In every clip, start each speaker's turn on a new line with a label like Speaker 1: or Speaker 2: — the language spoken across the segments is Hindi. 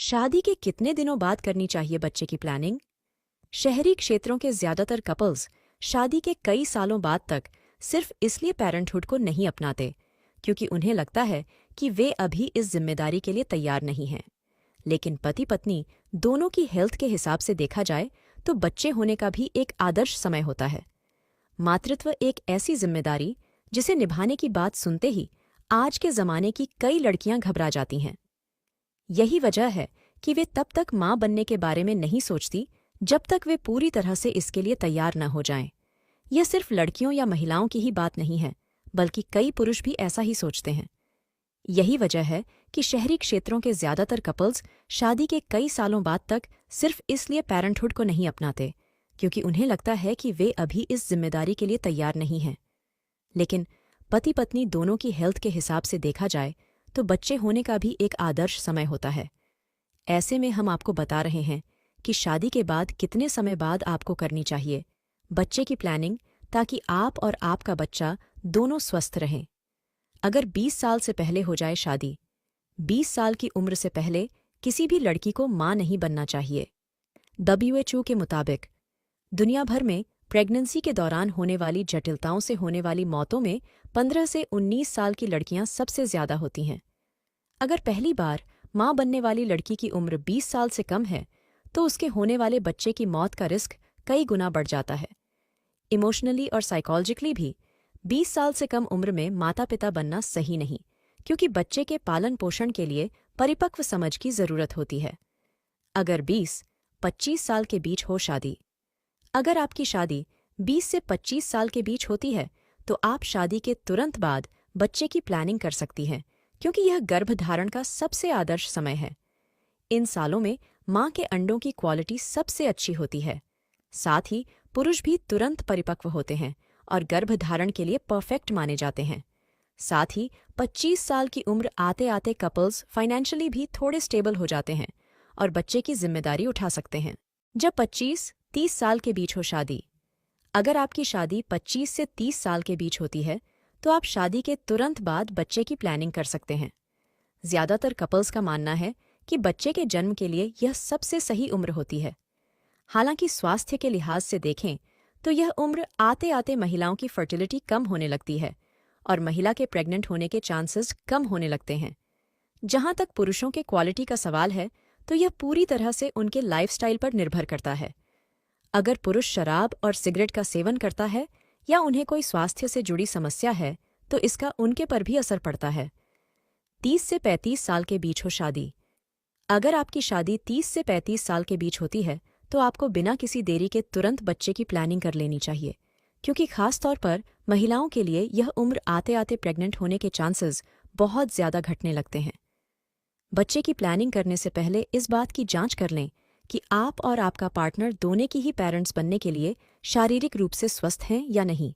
Speaker 1: शादी के कितने दिनों बाद करनी चाहिए बच्चे की प्लानिंग? शहरी क्षेत्रों के ज्यादातर कपल्स शादी के कई सालों बाद तक सिर्फ इसलिए पेरेंटहुड को नहीं अपनाते क्योंकि उन्हें लगता है कि वे अभी इस जिम्मेदारी के लिए तैयार नहीं हैं। लेकिन पति पत्नी दोनों की हेल्थ के हिसाब से देखा जाए तो बच्चे होने का भी एक आदर्श समय होता है। मातृत्व एक ऐसी जिम्मेदारी जिसे निभाने की बात सुनते ही आज के जमाने की कई लड़कियां घबरा जाती हैं। यही वजह है कि वे तब तक मां बनने के बारे में नहीं सोचती जब तक वे पूरी तरह से इसके लिए तैयार न हो जाएं। यह सिर्फ लड़कियों या महिलाओं की ही बात नहीं है, बल्कि कई पुरुष भी ऐसा ही सोचते हैं। यही वजह है कि शहरी क्षेत्रों के ज्यादातर कपल्स शादी के कई सालों बाद तक सिर्फ इसलिए पेरेंटहुड को नहीं अपनाते क्योंकि उन्हें लगता है कि वे अभी इस जिम्मेदारी के लिए तैयार नहीं हैं। लेकिन पति पत्नी दोनों की हेल्थ के हिसाब से देखा जाए तो बच्चे होने का भी एक आदर्श समय होता है। ऐसे में हम आपको बता रहे हैं कि शादी के बाद कितने समय बाद आपको करनी चाहिए बच्चे की प्लानिंग, ताकि आप और आपका बच्चा दोनों स्वस्थ रहें। अगर 20 साल से पहले हो जाए शादी, 20 साल की उम्र से पहले किसी भी लड़की को मां नहीं बनना चाहिए। WHO के मुताबिक दुनिया भर में प्रेगनेंसी के दौरान होने वाली जटिलताओं से होने वाली मौतों में 15 से 19 साल की लड़कियां सबसे ज्यादा होती हैं। अगर पहली बार मां बनने वाली लड़की की उम्र 20 साल से कम है तो उसके होने वाले बच्चे की मौत का रिस्क कई गुना बढ़ जाता है। इमोशनली और साइकोलॉजिकली भी 20 साल से कम उम्र में माता पिता बनना सही नहीं, क्योंकि बच्चे के पालन पोषण के लिए परिपक्व समझ की जरूरत होती है। अगर 20-25 साल के बीच हो शादी, अगर आपकी शादी 20 से 25 साल के बीच होती है तो आप शादी के तुरंत बाद बच्चे की प्लानिंग कर सकती हैं, क्योंकि यह गर्भधारण का सबसे आदर्श समय है। इन सालों में मां के अंडों की क्वालिटी सबसे अच्छी होती है। साथ ही पुरुष भी तुरंत परिपक्व होते हैं और गर्भधारण के लिए परफेक्ट माने जाते हैं। साथ ही 25 साल की उम्र आते आते कपल्स फाइनेंशियली भी थोड़े स्टेबल हो जाते हैं और बच्चे की जिम्मेदारी उठा सकते हैं। जब 25-30 साल के बीच हो शादी, अगर आपकी शादी 25 से 30 साल के बीच होती है तो आप शादी के तुरंत बाद बच्चे की प्लानिंग कर सकते हैं। ज्यादातर कपल्स का मानना है कि बच्चे के जन्म के लिए यह सबसे सही उम्र होती है। हालांकि स्वास्थ्य के लिहाज से देखें तो यह उम्र आते आते महिलाओं की फर्टिलिटी कम होने लगती है और महिला के प्रेग्नेंट होने के चांसेस कम होने लगते हैं। जहां तक पुरुषों के क्वालिटी का सवाल है तो यह पूरी तरह से उनके लाइफस्टाइल पर निर्भर करता है। अगर पुरुष शराब और सिगरेट का सेवन करता है या उन्हें कोई स्वास्थ्य से जुड़ी समस्या है तो इसका उनके पर भी असर पड़ता है। 30 से 35 साल के बीच हो शादी, अगर आपकी शादी 30 से 35 साल के बीच होती है तो आपको बिना किसी देरी के तुरंत बच्चे की प्लानिंग कर लेनी चाहिए, क्योंकि खास तौर पर महिलाओं के लिए यह उम्र आते आते प्रेग्नेंट होने के चांसेस बहुत ज्यादा घटने लगते हैं। बच्चे की प्लानिंग करने से पहले इस बात की जांच कर लें कि आप और आपका पार्टनर दोनों की ही पेरेंट्स बनने के लिए शारीरिक रूप से स्वस्थ हैं या नहीं।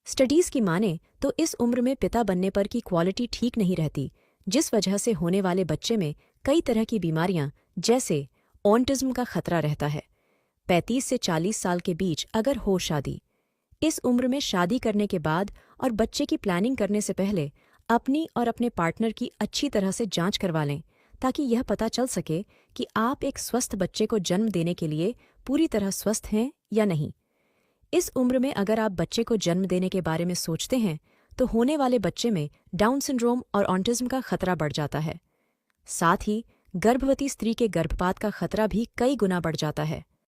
Speaker 1: स्टडीज की माने तो इस उम्र में पिता बनने पर की क्वालिटी ठीक नहीं रहती, जिस वजह से होने वाले बच्चे में कई तरह की बीमारियां जैसे ऑटिज्म का खतरा रहता है। 35 से 40 साल के बीच अगर हो शादी, इस उम्र में शादी करने के बाद और बच्चे की प्लानिंग करने से पहले अपनी और अपने पार्टनर की अच्छी तरह से जांच करवा लें, ताकि यह पता चल सके कि आप एक स्वस्थ बच्चे को जन्म देने के लिए पूरी तरह स्वस्थ हैं या नहीं। इस उम्र में अगर आप बच्चे को जन्म देने के बारे में सोचते हैं तो होने वाले बच्चे में डाउन सिंड्रोम और ऑटिज्म का खतरा बढ़ जाता है। साथ ही गर्भवती स्त्री के गर्भपात का खतरा भी कई गुना बढ़ जाता है।